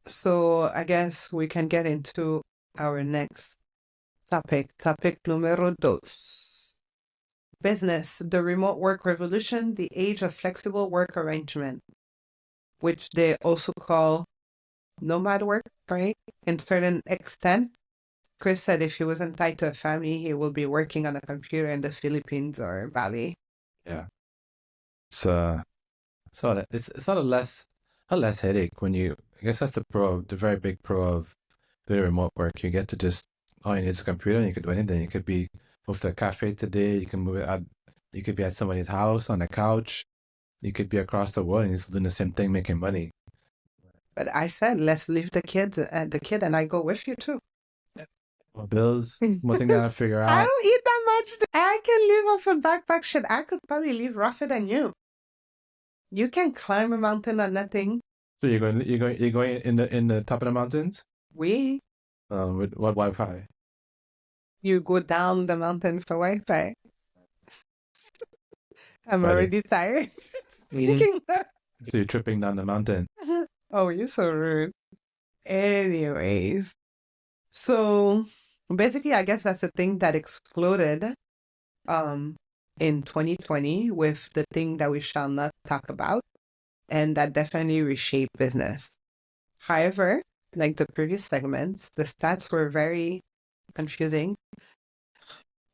So I guess we can get into our next topic. Topic numero dos. Business, the remote work revolution, the age of flexible work arrangement, which they also call nomad work, right? In certain extent. Chris said if he wasn't tied to a family, he will be working on a computer in the Philippines or Bali. Yeah. It's it's not a less headache when you, I guess that's the very big pro of doing remote work. You get to just, all you need is a computer and you could do anything. You could be move to a cafe today, you can move it at, you could be at somebody's house on a couch, you could be across the world and you're still doing the same thing, making money. But I said, let's leave the kids and the kid and I go with you too. More bills, one thing that I figure I out. don't eat that much. I can live off a backpack. Shit, I could probably live rougher than you. You can climb a mountain on nothing. So you're going in the top of the mountains? We, With what Wi-Fi? you go down the mountain for Wi-Fi. I'm Buddy. already tired. Speaking of, So you're tripping down the mountain. oh, you're so rude. Anyways, so basically, I guess that's the thing that exploded um in 2020 with the thing that we shall not talk about, and that definitely reshaped business. However, like the previous segments, the stats were very confusing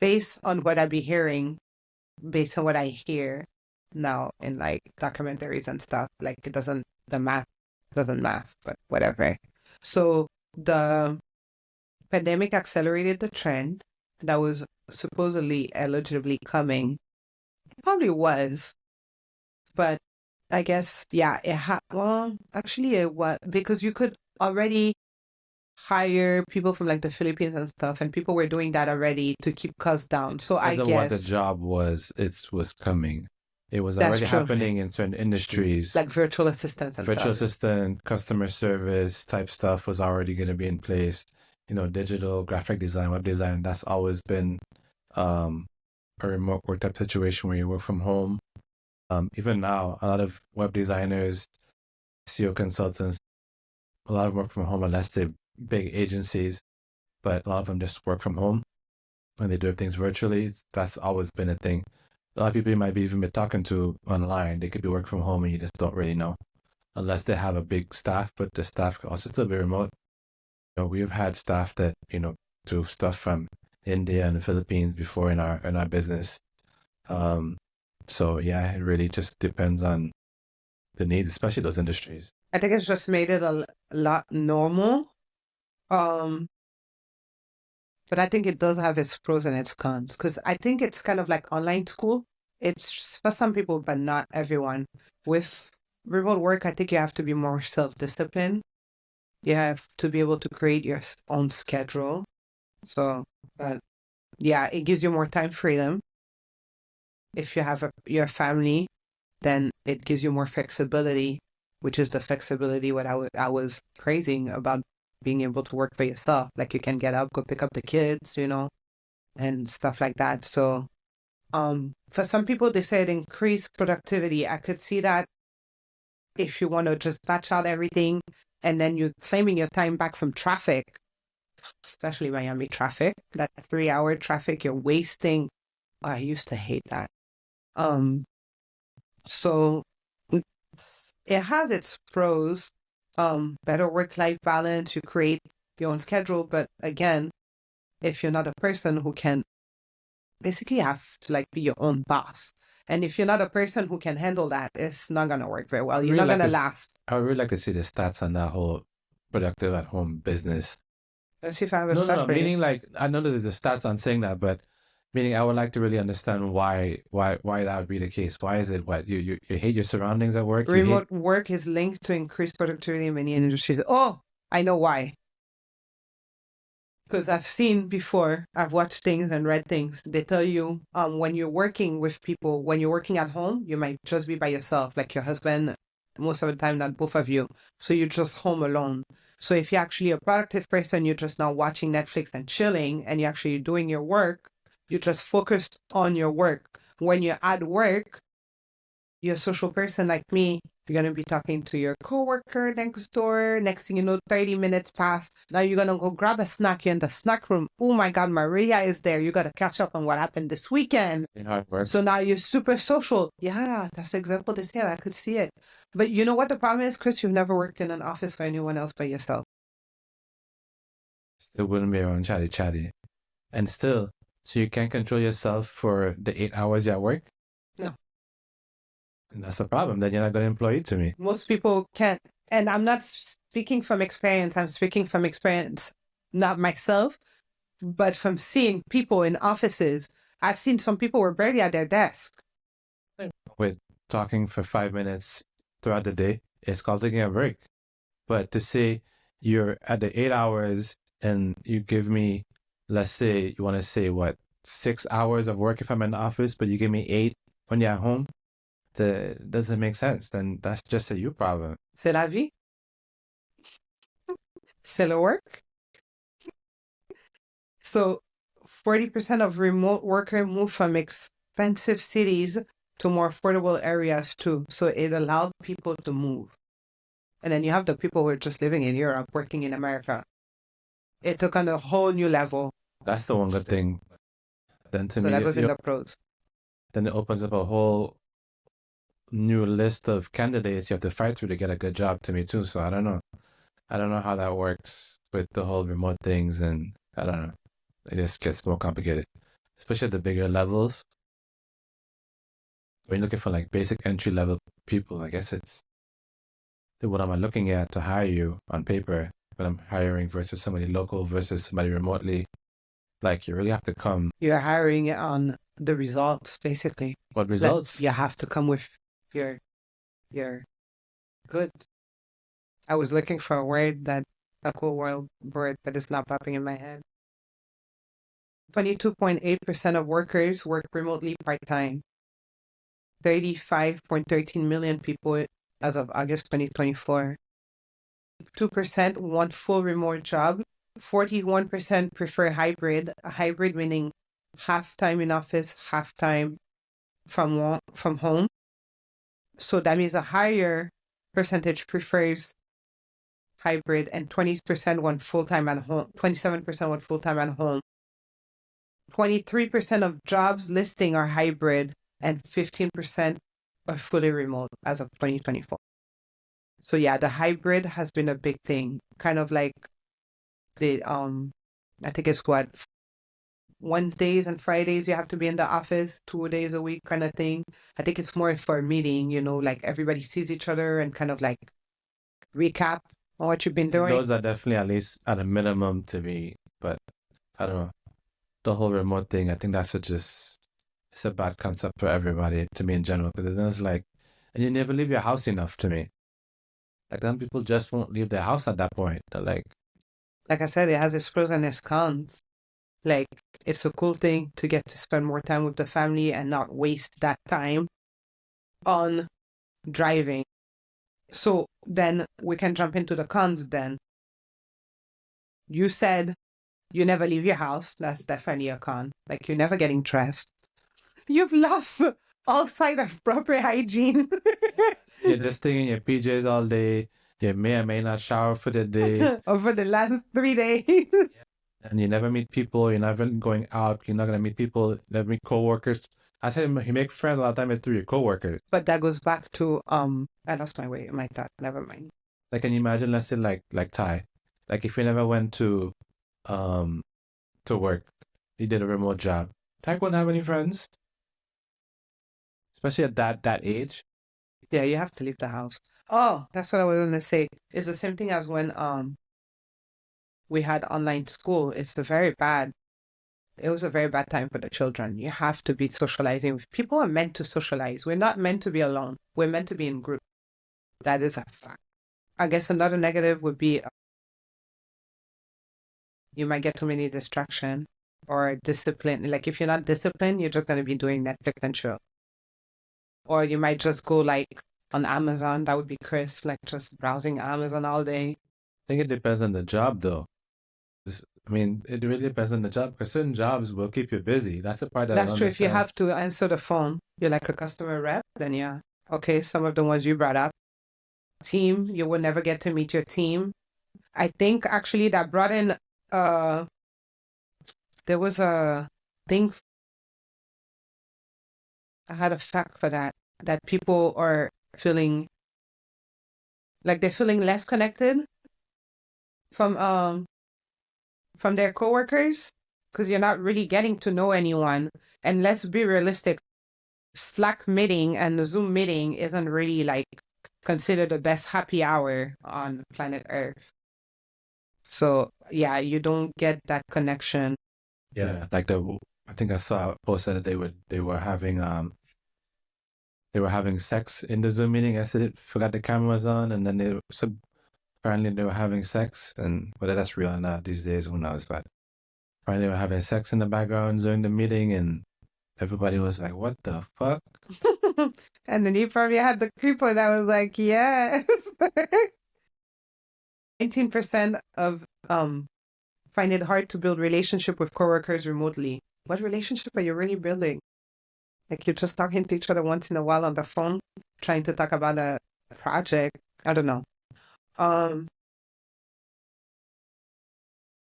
based on what I'd be hearing, based on what I hear now in like documentaries and stuff. Like the math doesn't math, but whatever. So the pandemic accelerated the trend that was supposedly eligibly coming. It probably was, but I guess, yeah, well, actually it was because you could already hire people from like the Philippines and stuff, and people were doing that already to keep costs down. So I Wasn't what the guess job was, it was coming. It was that's already true. happening in certain industries. Like virtual assistants and Virtual stuff. assistant, customer service type stuff was already going to be in place. You know, digital, graphic design, web design, that's always been um, a remote work type situation where you work from home. Even now, a lot of web designers, SEO consultants, a lot of them work from home unless they're big agencies, but a lot of them just work from home and they do things virtually. That's always been a thing. A lot of people you might be even be talking to online, they could be working from home and you just don't really know unless they have a big staff, but the staff could also still be remote. You know, we've had staff that, you know, do stuff from India and the Philippines before in our business. Um, so yeah, it really just depends on the needs, especially those industries. I think it's just made it a lot normal. Um, but I think it does have its pros and its cons because I think it's kind of like online school. It's for some people, but not everyone. With remote work, I think you have to be more self-disciplined. You have to be able to create your own schedule. So, but yeah, it gives you more time freedom. If you have your family, then it gives you more flexibility, which is the flexibility what I was praising about being able to work for yourself. Like you can get up, go pick up the kids, and stuff like that. So, for some people, they say it increased productivity. I could see that if you want to just batch out everything and then you're claiming your time back from traffic, especially Miami traffic, that 3 hour traffic you're wasting. Oh, I used to hate that. Um, so it has its pros. Better work-life balance, you create your own schedule, but again, if you're not a person who can basically have to like be your own boss. And if you're not a person who can handle that, it's not gonna work very well. You're not gonna last. I would really like to see the stats on that whole productive at home business. Let's see if I have a No. stat for you. Meaning like I know that there's a stats on saying that, but meaning I would like to really understand why that would be the case. Why is it what you hate your surroundings at work? You hate Remote work is linked to increased productivity in many industries. Oh, I know why. Because I've seen before, I've watched things and read things. They tell you when you're working with people, when you're working at home, you might just be by yourself, like your husband, most of the time, not both of you. So you're just home alone. So if you're actually a productive person, you're just not watching Netflix and chilling, and you're actually doing your work, you're just focused on your work. When you're at work, you're a social person like me, you're going to be talking to your coworker next door. Next thing you know, 30 minutes pass. Now you're going to go grab a snack. You're in the snack room. Oh my God, Maria is there. You got to catch up on what happened this weekend. How it works. So now you're super social. Yeah, that's the example they said. I could see it. But you know what the problem is, Chris? You've never worked in an office for anyone else but yourself. Still wouldn't be around chatty. And still, so you can't control yourself for the 8 hours you're at work? No. And that's the problem. Then you're not going to employ it to me. Most people can't. And I'm not speaking from experience. I'm speaking from experience, not myself, but from seeing people in offices. I've seen some people were barely at their desk. With talking for 5 minutes throughout the day, it's called taking a break. But to say you're at the 8 hours and you give me, let's say, you want to say what, 6 hours of work if I'm in the office, but you give me 8 when you're at home, that doesn't make sense. Then that's just a you problem. C'est la vie. C'est le work. So 40% of remote workers move from expensive cities to more affordable areas too. So it allowed people to move. And then you have the people who are just living in Europe, working in America. It took on a whole new level. That's the one good thing. Then to So me, that goes in the pros. then it opens up a whole new list of candidates you have to fight through to get a good job to me too. So I don't know. I don't know how that works with the whole remote things, and I don't know. It just gets more complicated, especially at the bigger levels. When you're looking for like basic entry level people, I guess it's what am I looking at to hire you on paper when I'm hiring versus somebody local versus somebody remotely. Like you really have to come. You're hiring on the results, basically. What results? Like, you have to come with your goods. I was looking for a cool word, but it's not popping in my head. 22.8% of workers work remotely part-time. 35.13 million people as of August 2024. 2% want full remote job. 41% prefer hybrid. Hybrid meaning half time in office, half time from home. So that means a higher percentage prefers hybrid, and 20% want full-time at home. 27% want full-time at home. 23% of jobs listing are hybrid, and 15% are fully remote as of 2024. So yeah, the hybrid has been a big thing. Kind of like the I think it's what, Wednesdays and Fridays you have to be in the office 2 days a week kind of thing. I think it's more for a meeting, like everybody sees each other and kind of like recap on what you've been doing. Those are definitely at least at a minimum to me, but I don't know. The whole remote thing, I think that's it's a bad concept for everybody, to me in general, because it's like, and you never leave your house enough to me. Like some people just won't leave their house at that point. They're like I said, it has its pros and its cons. Like, it's a cool thing to get to spend more time with the family and not waste that time on driving. So then we can jump into the cons then. You said you never leave your house. That's definitely a con. Like, you're never getting dressed. You've lost all sight of proper hygiene. you're just staying in your PJs all day. You may or may not shower for the day. Over the last 3 days. And you never meet people. You're never going out. You're not going to meet people. You never meet coworkers. I said you make friends a lot of times through your coworkers. But that goes back to, I lost my thought. Never mind. Like, can you imagine, let's say like Ty, like if you never went to work, you did a remote job, Ty wouldn't have any friends, especially at that age. Yeah, you have to leave the house. Oh, that's what I was gonna say. It's the same thing as when we had online school. It was a very bad time for the children. You have to be socializing with people. Are meant to socialize. We're not meant to be alone. We're meant to be in group. That is a fact. I guess another negative would be you might get too many distractions or discipline. Like if you're not disciplined, you're just gonna be doing Netflix and chill. Or you might just go like on Amazon. That would be Chris, like just browsing Amazon all day. I think it depends on the job, though. I mean, it really depends on the job, because certain jobs will keep you busy. That's the part that That's I true. If you understand. have to answer the phone, you're like a customer rep, then yeah. Okay, some of the ones you brought up. Team, you will never get to meet your team. I think actually that brought in there was a thing, I had a fact for that people are feeling like they're feeling less connected from their coworkers because you're not really getting to know anyone. And let's be realistic, Slack meeting and the Zoom meeting isn't really like considered the best happy hour on planet Earth. So yeah, you don't get that connection. Yeah, like I think I saw a post that they were having sex in the Zoom meeting. I said forgot the camera was on, and then apparently they were having sex, and whether that's real or not these days, who knows? But apparently they were having sex in the background during the meeting, and everybody was like, "What the fuck?" And then you probably had the people that was like, "Yes." 19% of find it hard to build relationship with coworkers remotely. What relationship are you really building? Like you're just talking to each other once in a while on the phone, trying to talk about a project. I don't know.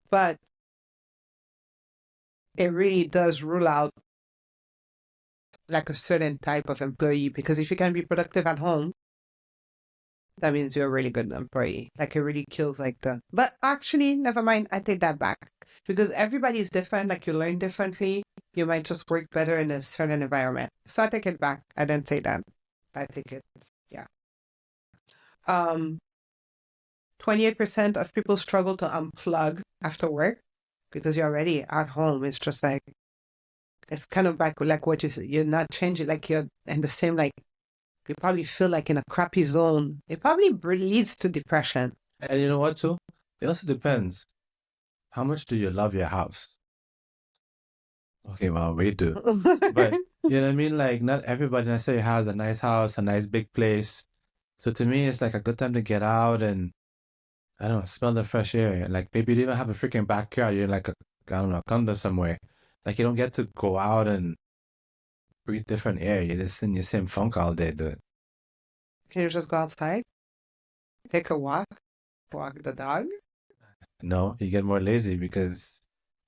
But it really does rule out like a certain type of employee, because if you can be productive at home, that means you're a really good employee. Like it really kills like but actually, never mind. I take that back because everybody's different. Like you learn differently. You might just work better in a certain environment. So I take it back. I didn't say that. I think it's, yeah. 28% of people struggle to unplug after work because you're already at home. It's just like, it's kind of back like what you said. You're not changing, like you're in the same, like, you probably feel like in a crappy zone. It probably leads to depression. And you know what, too? It also depends. How much do you love your house? Okay, well, we do. But you know what I mean? Like, not everybody necessarily has a nice house, a nice big place. So to me, it's like a good time to get out and, I don't know, smell the fresh air. Like, maybe you even have a freaking backyard. You're like, I don't know, condo somewhere. Like, you don't get to go out and breathe different air. You're just in your same funk all day, dude. Can you just go outside? Take a walk? Walk the dog? No, you get more lazy because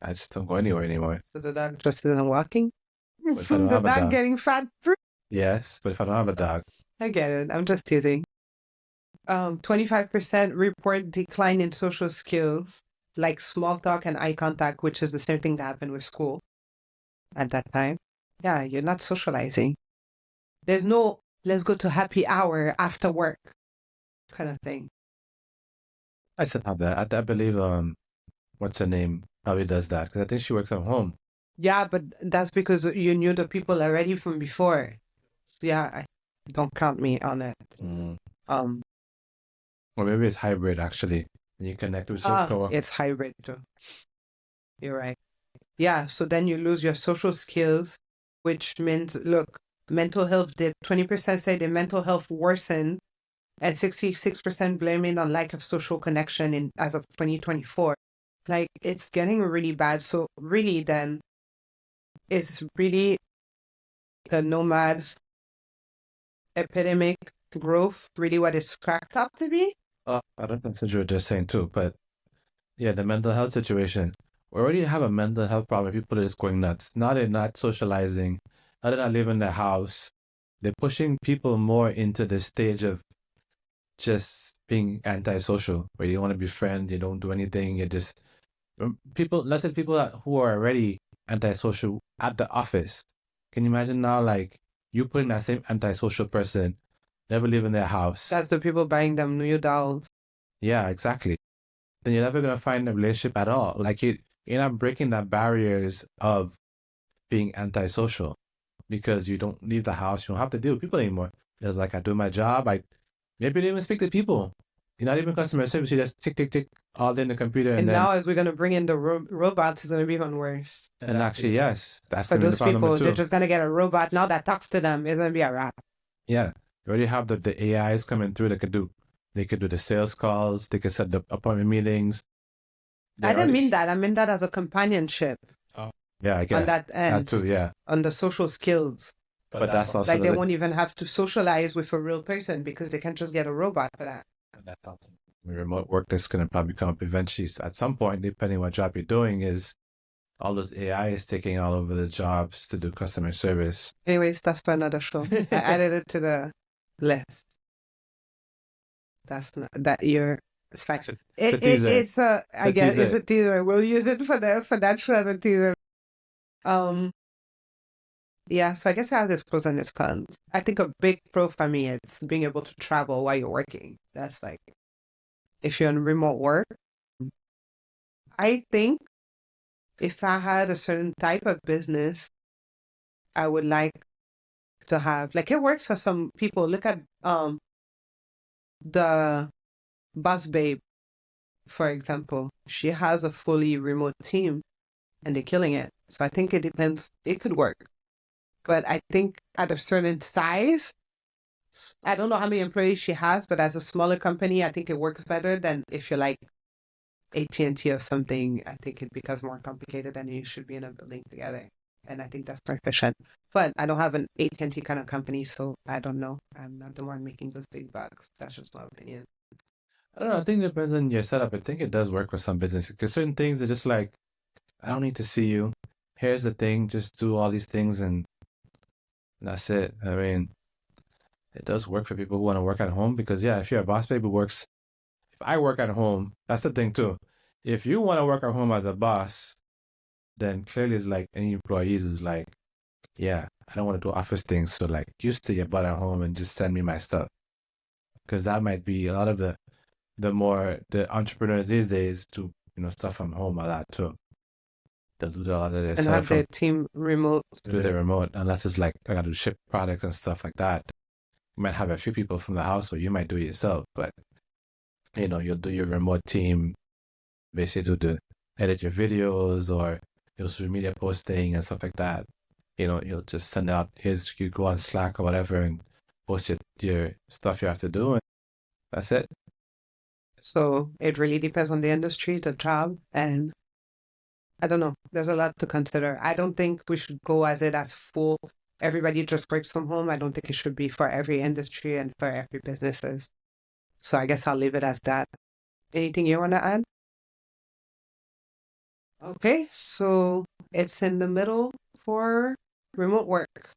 I just don't go anywhere anymore. So the dog just isn't walking? But if I don't The have a dog dog, getting fat? yes. But if I don't have a dog, I get it. I'm just teasing. 25% report decline in social skills, like small talk and eye contact, which is the same thing that happened with school at that time. Yeah, you're not socializing. There's no, let's go to happy hour after work kind of thing. I still have that. I believe what's her name probably does that because I think she works at home. Yeah, but that's because you knew the people already from before. Yeah, don't count me on it. Or maybe it's hybrid actually. And you connect with some coworkers. It's hybrid too. You're right. Yeah, so then you lose your social skills, which means, look, mental health dip. 20% say their mental health worsened, and 66% blame it on lack of social connection in as of 2024. Like, it's getting really bad. So really then, it's really the nomad epidemic growth really what it's cracked up to be? I don't consider what you're just saying too, but yeah, the mental health situation. We already have a mental health problem. People are just going nuts. Now they're not socializing. Now they're not leaving their house. They're pushing people more into the stage of just being antisocial, where you don't want to be friends, you don't do anything, you just people. Let's say people who are already antisocial at the office. Can you imagine now, like you putting that same antisocial person never leaving their house? That's the people buying them new dolls. Yeah, exactly. Then you're never gonna find a relationship at all. Like you're not breaking that barriers of being antisocial because you don't leave the house. You don't have to deal with people anymore. It's like I do my job. I maybe don't even speak to people. You're not even customer service. You just tick, tick, tick all day in the computer. And then, now as we're going to bring in the robots, it's going to be even worse. And actually, yes, that's For those people, too. they're just going to get a robot now that talks to them. It's going to be a wrap. Yeah. You already have the AIs coming through that they could do the sales calls. They could set the appointment meetings. I didn't mean that. I meant that as a companionship. Oh, yeah, I guess. On that end. That too, yeah. On the social skills. But that's also Like they won't even have to socialize with a real person because they can just get a robot for that. remote work that's going to probably come up eventually. So at some point, depending what job you're doing, is all this AI is taking all over the jobs to do customer service. Anyways, that's for another show. I added it to the list. That's not that you're. It's like it's a. I guess it's a teaser. We'll use it for that show as a teaser. Yeah, so I guess it has its pros and its cons. I think a big pro for me is being able to travel while you're working. That's like, if you're in remote work, I think if I had a certain type of business, I would like to have, like, it works for some people. Look at the Boss Babe, for example. She has a fully remote team and they're killing it. So I think it depends. It could work. But I think at a certain size, I don't know how many employees she has, but as a smaller company, I think it works better than if you're like AT&T or something. I think it becomes more complicated and you should be in a building together. And I think that's more efficient. But I don't have an AT&T kind of company, so I don't know. I'm not the one making those big bucks. That's just my opinion. I don't know. I think it depends on your setup. I think it does work for some businesses because certain things are just like, I don't need to see you. Here's the thing. Just do all these things and that's it. I mean, it does work for people who want to work at home because, yeah, if you're a boss baby who works, if I work at home, that's the thing too. If you want to work at home as a boss, then clearly it's like any employees is like, yeah, I don't want to do office things. So like, you stay your butt at home and just send me my stuff. Because that might be a lot of the entrepreneurs these days do, stuff from home a lot too. They'll do a lot of their and have their team remote. Do their remote, unless it's like I got to ship products and stuff like that. You might have a few people from the house, or you might do it yourself. But you'll do your remote team, basically to edit your videos or your social media posting and stuff like that. You'll just send out you go on Slack or whatever and post your stuff you have to do, and that's it. So it really depends on the industry, the job, and I don't know. There's a lot to consider. I don't think we should go as full. Everybody just works from home. I don't think it should be for every industry and for every businesses. So I guess I'll leave it as that. Anything you want to add? Okay, so it's in the middle for remote work.